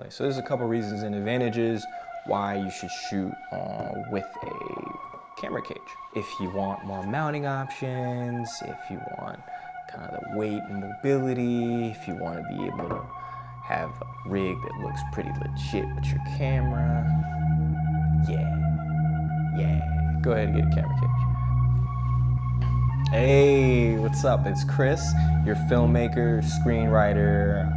So there's a couple reasons and advantages why you should shoot with a camera cage. If you want more mounting options, if you want kind of the weight and mobility, if you want to be able to have a rig that looks pretty legit with your camera, yeah, go ahead and get a camera cage. Hey, what's up? It's Chris, your filmmaker, screenwriter,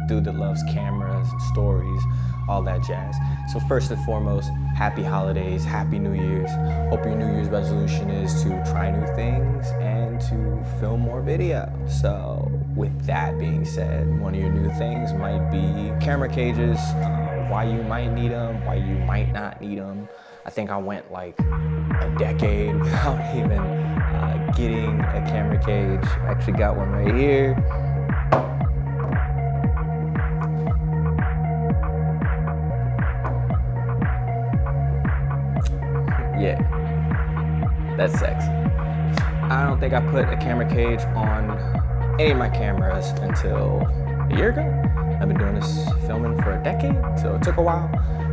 dude that loves cameras and stories, all that jazz. So first and foremost, happy holidays, happy New Year's. Hope your New Year's resolution is to try new things and to film more video. So with that being said, one of your new things might be camera cages, why you might need them, why you might not need them. I think I went like a decade without even getting a camera cage. I actually got one right here. Yeah, that's sexy. I don't think I put a camera cage on any of my cameras until a year ago. I've been doing this filming for a decade, so it took a while.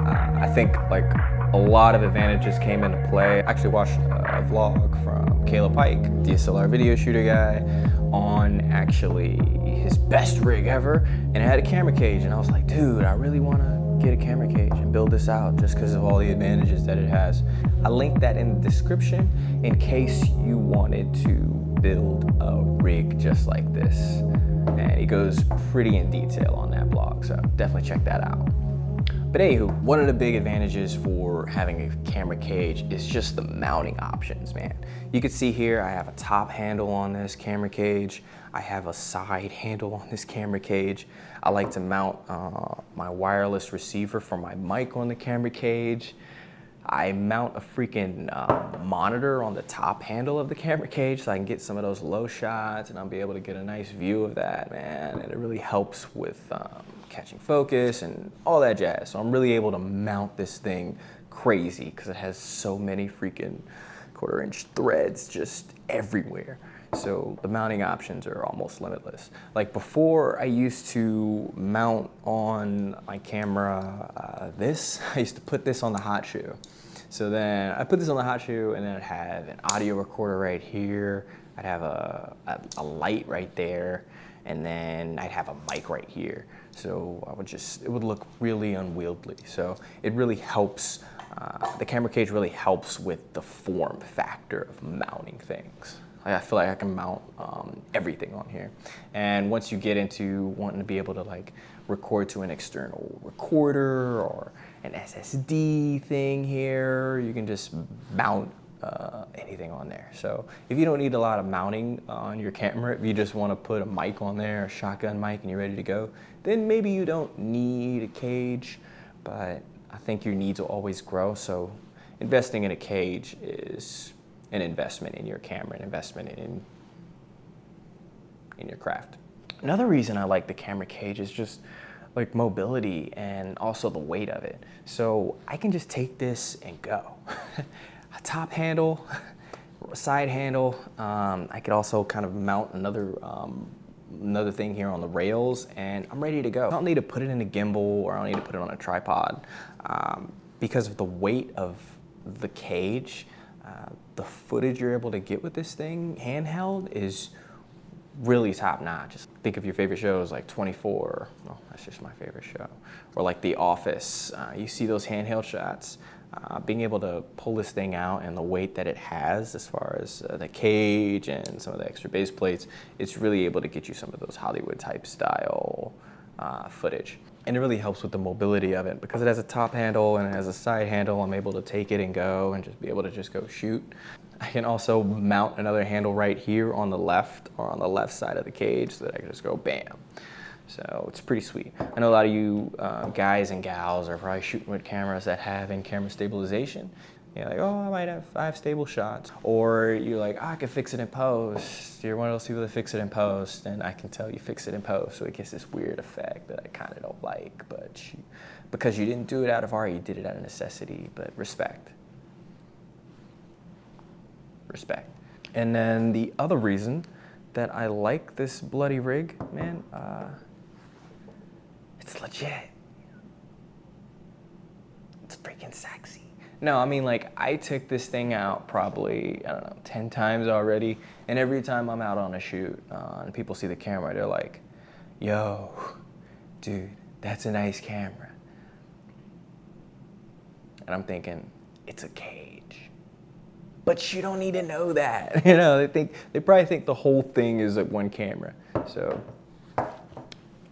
I think like a lot of advantages came into play. I actually watched a vlog from Caleb Pike, DSLR video shooter guy, on actually his best rig ever, and it had a camera cage, and I was like, dude, I really want to get a camera cage and build this out just because of all the advantages that it has. I linked that in the description in case you wanted to build a rig just like this. And he goes pretty in detail on that blog, so definitely check that out. But anywho, one of the big advantages for having a camera cage is just the mounting options, man. You can see here I have a top handle on this camera cage. I have a side handle on this camera cage. I like to mount my wireless receiver for my mic on the camera cage. I mount a freaking monitor on the top handle of the camera cage so I can get some of those low shots and I'll be able to get a nice view of that, man. And it really helps with catching focus and all that jazz. So I'm really able to mount this thing crazy because it has so many freaking 1/4 inch threads just everywhere. So the mounting options are almost limitless. Like before, I used to mount on my camera I used to put this on the hot shoe. So then I put this on the hot shoe and then I'd have an audio recorder right here. I'd have a light right there. And then I'd have a mic right here. So it would look really unwieldy. So it really helps, the camera cage really helps with the form factor of mounting things. I feel like I can mount everything on here. And once you get into wanting to be able to like record to an external recorder or an SSD thing here, you can just mount anything on there. So if you don't need a lot of mounting on your camera, if you just want to put a mic on there, a shotgun mic, and you're ready to go, then maybe you don't need a cage, but I think your needs will always grow. So investing in a cage is an investment in your camera, an investment in your craft. Another reason I like the camera cage is just like mobility and also the weight of it. So I can just take this and go. A top handle, a side handle. I could also kind of mount another thing here on the rails and I'm ready to go. I don't need to put it in a gimbal or I don't need to put it on a tripod because of the weight of the cage. The footage you're able to get with this thing handheld is really top notch. Just think of your favorite shows like 24, well, that's just my favorite show, or like The Office. You see those handheld shots. Being able to pull this thing out and the weight that it has as far as the cage and some of the extra base plates, it's really able to get you some of those Hollywood type style footage. And it really helps with the mobility of it because it has a top handle and it has a side handle. I'm able to take it and go and just be able to just go shoot. I can also mount another handle right here on the left or on the left side of the cage so that I can just go bam. So it's pretty sweet. I know a lot of you guys and gals are probably shooting with cameras that have in-camera stabilization. You're like, oh, I have stable shots. Or you're like, oh, I can fix it in post. You're one of those people that fix it in post, and I can tell you fix it in post, so it gets this weird effect that I kind of don't like. But because you didn't do it out of art, you did it out of necessity, but respect. Respect. And then the other reason that I like this bloody rig, man, it's legit. that sexy. No, I mean, like, I took this thing out probably, I don't know, 10 times already. And every time I'm out on a shoot and people see the camera, they're like, yo, dude, that's a nice camera. And I'm thinking, it's a cage. But you don't need to know that. You know, they probably think the whole thing is like one camera. So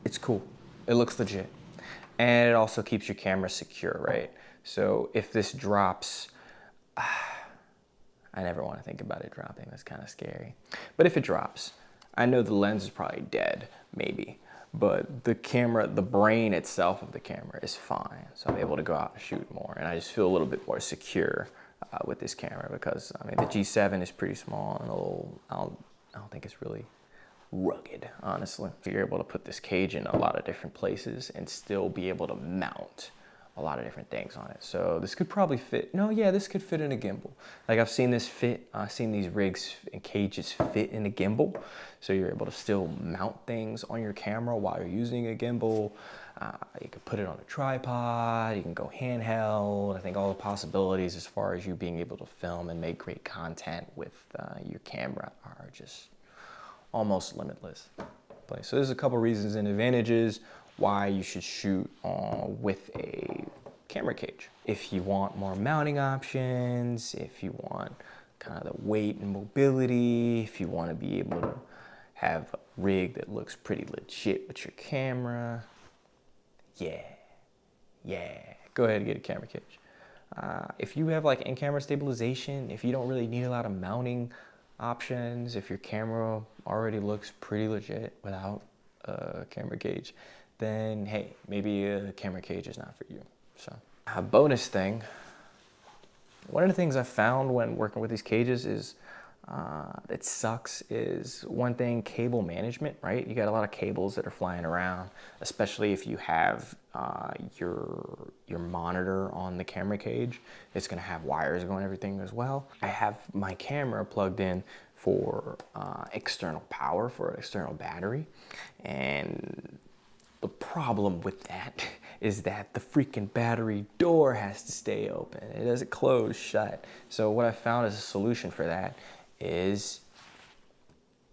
it's cool. It looks legit. And it also keeps your camera secure, right? So if this drops, I never want to think about it dropping. That's kind of scary. But if it drops, I know the lens is probably dead, maybe. But the camera, the brain itself of the camera is fine. So I'm able to go out and shoot more. And I just feel a little bit more secure with this camera because, I mean, the G7 is pretty small and a little, I don't think it's really rugged, honestly. So you're able to put this cage in a lot of different places and still be able to mount a lot of different things on it. So this could probably fit, no, yeah, this could fit in a gimbal. Like I've seen this fit, I've seen these rigs and cages fit in a gimbal. So you're able to still mount things on your camera while you're using a gimbal. You can put it on a tripod, you can go handheld. I think all the possibilities as far as you being able to film and make great content with your camera are just almost limitless. So there's a couple reasons and advantages why you should shoot with a camera cage. If you want more mounting options, if you want kind of the weight and mobility, if you want to be able to have a rig that looks pretty legit with your camera, yeah, go ahead and get a camera cage. If you have like in-camera stabilization, if you don't really need a lot of mounting options, if your camera already looks pretty legit without a camera cage, then hey, maybe a camera cage is not for you. So a bonus thing, one of the things I found when working with these cages is that sucks is one thing, cable management, right? You got a lot of cables that are flying around, especially if you have your monitor on the camera cage. It's gonna have wires going everything as well. I have my camera plugged in for external power, for an external battery, and the problem with that is that the freaking battery door has to stay open. It doesn't close shut. So what I found as a solution for that is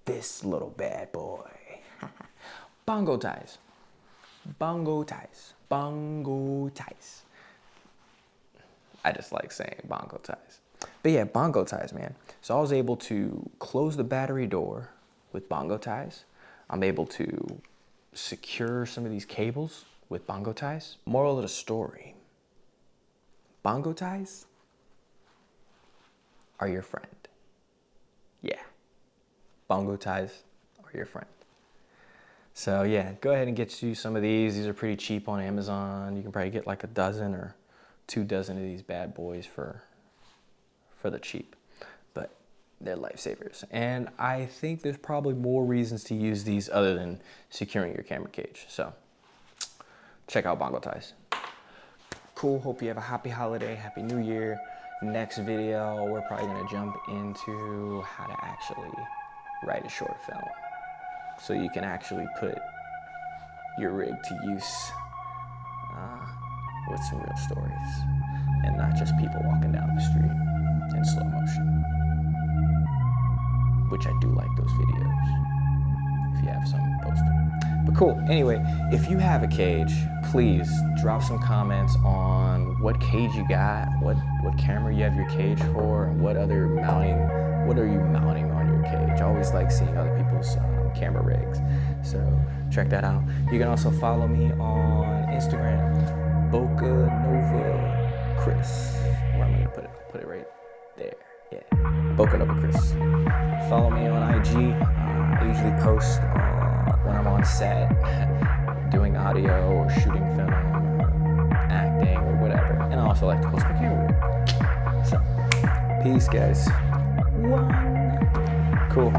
this little bad boy. Bongo ties. Bongo ties. Bongo ties. I just like saying bongo ties. But yeah, bongo ties, man. So I was able to close the battery door with bongo ties. I'm able to secure some of these cables with bongo ties. Moral of the story, bongo ties are your friend. Yeah, bongo ties are your friend. So yeah, go ahead and get you some of these. These are pretty cheap on Amazon. You can probably get like a dozen or 2 dozen of these bad boys for the cheap, but they're lifesavers. And I think there's probably more reasons to use these other than securing your camera cage. So check out bongo ties. Cool, hope you have a happy holiday, happy new year. Next video, we're probably gonna jump into how to actually write a short film. So you can actually put your rig to use with some real stories and not just people walking down the street in slow motion. Which I do like those videos. If you have some, post them. But cool, anyway, if you have a cage, please drop some comments on what cage you got, what camera you have your cage for, and what are you mounting on your cage. I always like seeing other people's camera rigs. So check that out. You can also follow me on Instagram, Boca Nova Chris. Where am I gonna put it? I'll put it right there. Yeah, Boca Nova Chris. Follow me on IG. I usually post when I'm on set, doing audio or shooting film, or acting or whatever. And I also like to post my camera rig. So, peace guys. Cool.